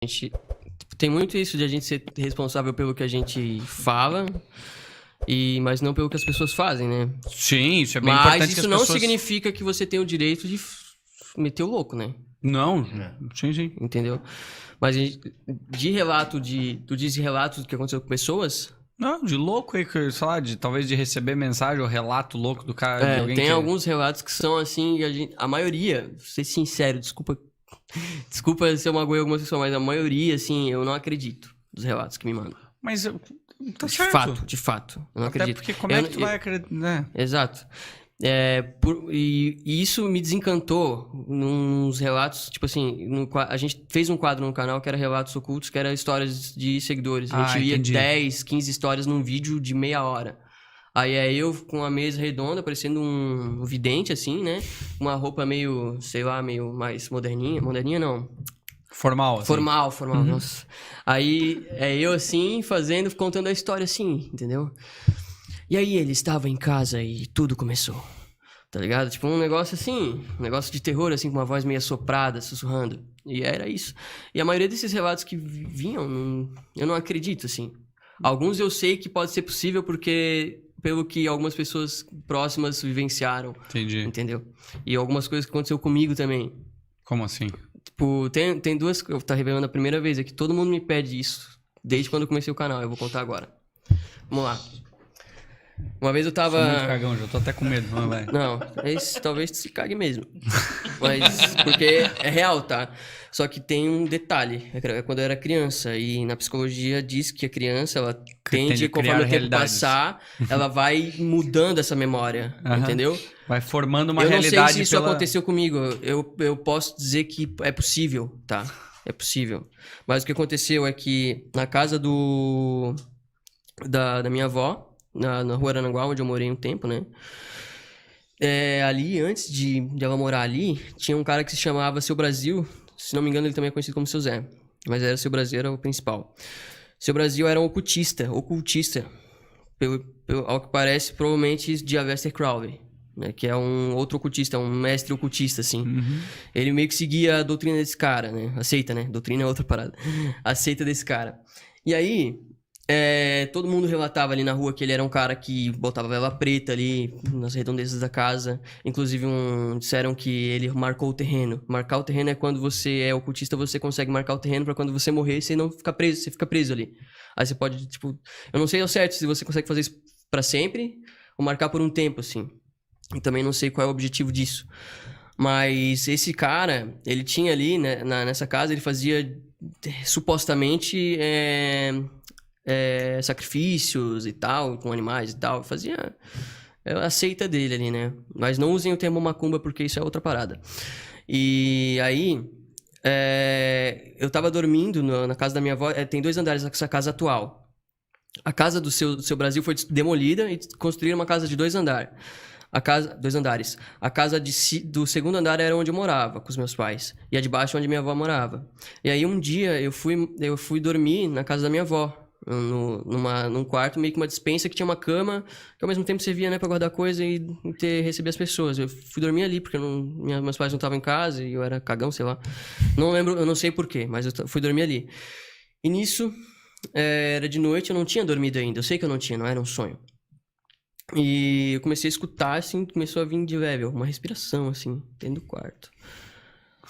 gente tem muito isso de a gente ser responsável pelo que a gente fala, mas não pelo que as pessoas fazem, né? Sim, isso é bem Mas importante. isso que as não pessoas... significa que você tem o direito de meter o louco, né? Não, sim. Entendeu? Mas de relato, tu diz relato do que aconteceu com pessoas? Não, de louco aí, sei lá, talvez de receber mensagem ou relato louco do cara, de alguém Tem que... alguns relatos que são assim, a maioria, vou ser sincero, desculpa se eu magoei algumas pessoas, mas a maioria, assim, eu não acredito dos relatos que me mandam. Mas tá certo. De fato, eu não Até acredito. porque como é que tu vai acreditar, né? Exato. E isso me desencantou nos relatos, tipo assim, a gente fez um quadro no canal que era Relatos Ocultos, que era histórias de seguidores. A gente lia entendi. 10, 15 histórias num vídeo de meia hora. Aí é eu com uma mesa redonda, parecendo um vidente, assim, né? Uma roupa meio, sei lá, meio mais moderninha. Moderninha não. Formal, assim. Formal, nossa. Aí é eu assim, contando a história assim, entendeu? E aí ele estava em casa e tudo começou. Tá ligado? Tipo um negócio assim, um negócio de terror, assim, com uma voz meio assoprada, sussurrando. E era isso. E a maioria desses relatos que vinham, eu não acredito, assim. Alguns eu sei que pode ser possível porque... pelo que algumas pessoas próximas vivenciaram. Entendi. Entendeu? E algumas coisas que aconteceu comigo também. Como assim? Tipo, tem duas... Eu tô revelando a primeira vez, é que todo mundo me pede isso. Desde quando eu comecei o canal, eu vou contar agora. Vamos lá. Uma vez eu tava... Sou muito cagão, já tô até com medo, não vai. Não, talvez tu se cague mesmo. Mas, porque é real, tá? Só que tem um detalhe. É quando eu era criança. E na psicologia diz que a criança, ela tende, conforme o tempo passar, ela vai mudando essa memória. Entendeu? Vai formando uma realidade. realidade. Eu não sei se isso aconteceu comigo. Eu posso dizer que é possível, tá? É possível. Mas o que aconteceu é que na casa da minha avó, na Rua Arananguá, onde eu morei um tempo, né? Ali, antes de ela morar ali, tinha um cara que se chamava Seu Brasil. Se não me engano, ele também é conhecido como Seu Zé. Mas Seu Brasil era o principal. Seu Brasil era um ocultista. Ao que parece, provavelmente de Aleister Crowley, né? Que é um outro ocultista, um mestre ocultista, assim. Ele meio que seguia a doutrina desse cara, né? Aceita, né? Doutrina é outra parada. Aceita desse cara. E aí... todo mundo relatava ali na rua que ele era um cara que botava vela preta ali nas redondezas da casa. Inclusive, disseram que ele marcou o terreno. Marcar o terreno é quando você é ocultista, você consegue marcar o terreno pra quando você morrer, você não ficar preso, você fica preso ali. Aí você pode, tipo... Eu não sei ao certo se você consegue fazer isso pra sempre ou marcar por um tempo, assim. E também não sei qual é o objetivo disso. Mas esse cara, ele tinha ali, né, nessa casa, ele fazia supostamente... sacrifícios e tal, com animais e tal, fazia a seita dele ali, né? Mas não usem o termo macumba porque isso é outra parada. E aí, eu tava dormindo na casa da minha avó, tem 2 andares essa casa atual. A casa do seu Brasil foi demolida e construíram uma casa de 2 andares. 2 andares. A casa do segundo andar era onde eu morava, com os meus pais. E a de baixo onde minha avó morava. E aí um dia eu fui dormir na casa da minha avó. Num quarto, meio que uma despensa que tinha uma cama, que ao mesmo tempo servia, né, pra guardar coisa e receber as pessoas. Eu fui dormir ali, porque meus pais não estavam em casa e eu era cagão, sei lá. Não lembro, eu não sei porquê, mas eu fui dormir ali. E nisso, era de noite, eu não tinha dormido ainda. Eu sei que eu não tinha, não era um sonho. E eu comecei a escutar, assim, começou a vir de velho, uma respiração, assim, dentro do quarto.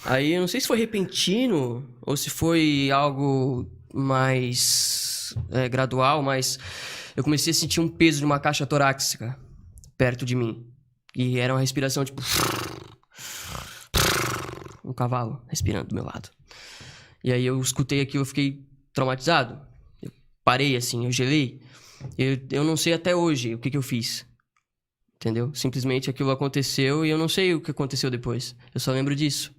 Aí eu não sei se foi repentino ou se foi algo mais gradual, mas eu comecei a sentir um peso de uma caixa torácica perto de mim. E era uma respiração tipo... um cavalo respirando do meu lado. E aí eu escutei aquilo, eu fiquei traumatizado. Eu parei assim, eu gelei. Eu não sei até hoje o que eu fiz. Entendeu? Simplesmente aquilo aconteceu e eu não sei o que aconteceu depois. Eu só lembro disso.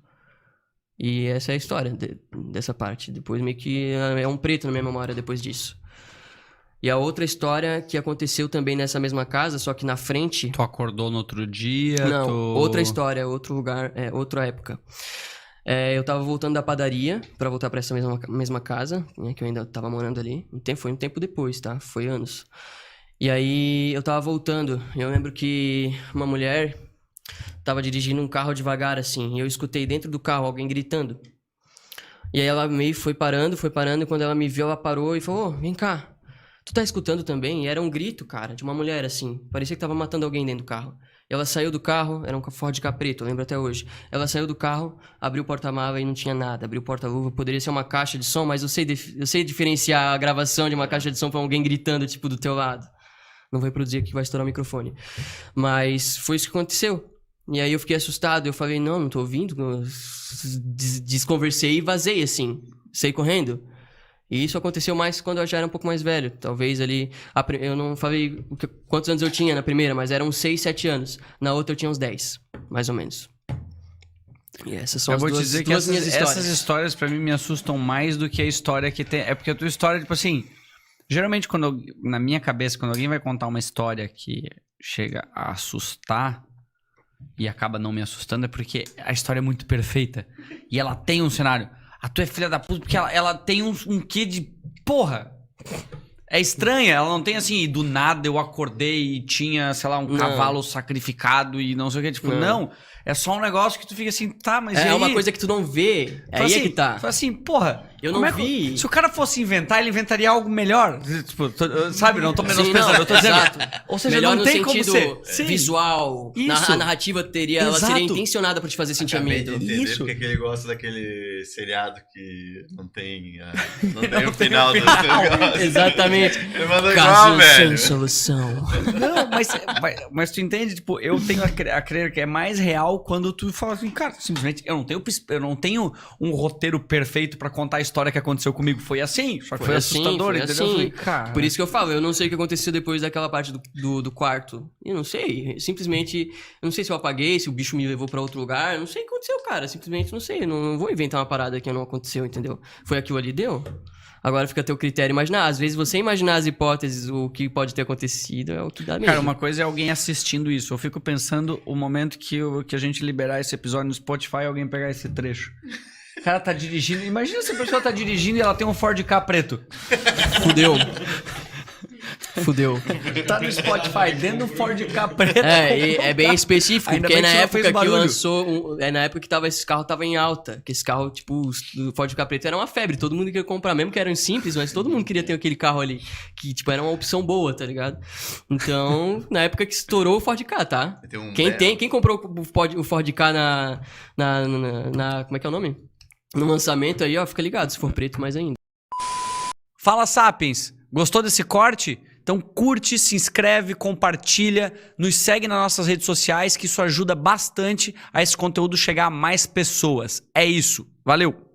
E essa é a história dessa parte. Depois meio que é um preto na minha memória depois disso. E a outra história que aconteceu também nessa mesma casa, só que na frente... Tu acordou no outro dia? Não, outra história, outro lugar, outra época. Eu tava voltando da padaria pra voltar pra essa mesma casa, né, que eu ainda tava morando ali. Foi um tempo depois, tá? Foi anos. E aí eu tava voltando. E eu lembro que uma mulher... tava dirigindo um carro devagar, assim, e eu escutei dentro do carro alguém gritando. E aí ela meio foi parando, e quando ela me viu, ela parou e falou, vem cá, tu tá escutando também? E era um grito, cara, de uma mulher, assim, parecia que tava matando alguém dentro do carro. E ela saiu do carro, era um Ford Ka preto, eu lembro até hoje. Ela saiu do carro, abriu o porta-mala e não tinha nada, abriu o porta-luva, poderia ser uma caixa de som, mas eu sei diferenciar a gravação de uma caixa de som pra alguém gritando, tipo, do teu lado. Não vai produzir aqui que vai estourar o microfone. Mas foi isso que aconteceu. E aí eu fiquei assustado, eu falei, não tô ouvindo. Desconversei e vazei, assim. Saí correndo. E isso aconteceu mais quando eu já era um pouco mais velho. Talvez ali... Eu não falei quantos anos eu tinha na primeira, mas eram uns 6, 7 anos. Na outra eu tinha uns 10, mais ou menos. E essas são as duas minhas histórias. Essas histórias pra mim me assustam mais do que a história que tem... É porque a tua história, tipo assim... Geralmente, na minha cabeça, quando alguém vai contar uma história que chega a assustar e acaba não me assustando, é porque a história é muito perfeita. E ela tem um cenário. A tua é filha da puta, porque ela tem um quê de... Porra! É estranha, ela não tem assim, do nada eu acordei e tinha, sei lá, um cavalo sacrificado e não sei o que. Tipo, não. É só um negócio que tu fica assim, tá, mas é uma coisa que tu não vê. É aí assim, é que tá. Fala assim, porra, eu não vi. Se o cara fosse inventar, ele inventaria algo melhor. Tipo, sabe, não tô menosprezando, eu tô dizendo. Exato. Ou seja, melhor não no tem como sentido ser visual. Isso. A narrativa teria, ela seria intencionada pra te fazer sentir medo. Isso. Porque que ele gosta daquele seriado que não tem o final do negócio. Exatamente. Ele mandou Caso igual, velho. sem solução. Não, mas tu entende, tipo, eu tenho a crer que é mais real quando tu fala assim, cara, simplesmente eu não tenho um roteiro perfeito pra contar a história que aconteceu comigo. Foi assim, só que foi assustador, entendeu? Assim. Falei, cara... Por isso que eu falo, eu não sei o que aconteceu depois daquela parte do quarto. Eu não sei. Simplesmente, eu não sei se eu apaguei, se o bicho me levou pra outro lugar. Eu não sei o que aconteceu, cara. Simplesmente não sei. Eu não vou inventar uma parada que não aconteceu, entendeu? Foi aquilo ali, deu. Agora fica a teu critério imaginar. Às vezes você imaginar as hipóteses, o que pode ter acontecido, é o que dá mesmo. Cara, uma coisa é alguém assistindo isso. Eu fico pensando o momento que a gente liberar esse episódio no Spotify e alguém pegar esse trecho. O cara tá dirigindo. Imagina se a pessoa tá dirigindo e ela tem um Ford Ka preto. Fudeu. Tá no Spotify, dentro do Ford Ka preto. É bem específico, Ainda porque bem na que época fez que barulho. lançou... na época que esse carro tava em alta. Que esse carro, tipo, o Ford Ka preto era uma febre. Todo mundo queria comprar, mesmo que eram simples, mas todo mundo queria ter aquele carro ali. Que, tipo, era uma opção boa, tá ligado? Então, na época que estourou o Ford Ka, tá? Quem comprou o Ford Ka como é que é o nome? No lançamento aí, ó, fica ligado, se for preto mais ainda. Fala, Sapiens! Gostou desse corte? Então curte, se inscreve, compartilha, nos segue nas nossas redes sociais, que isso ajuda bastante a esse conteúdo chegar a mais pessoas. É isso. Valeu!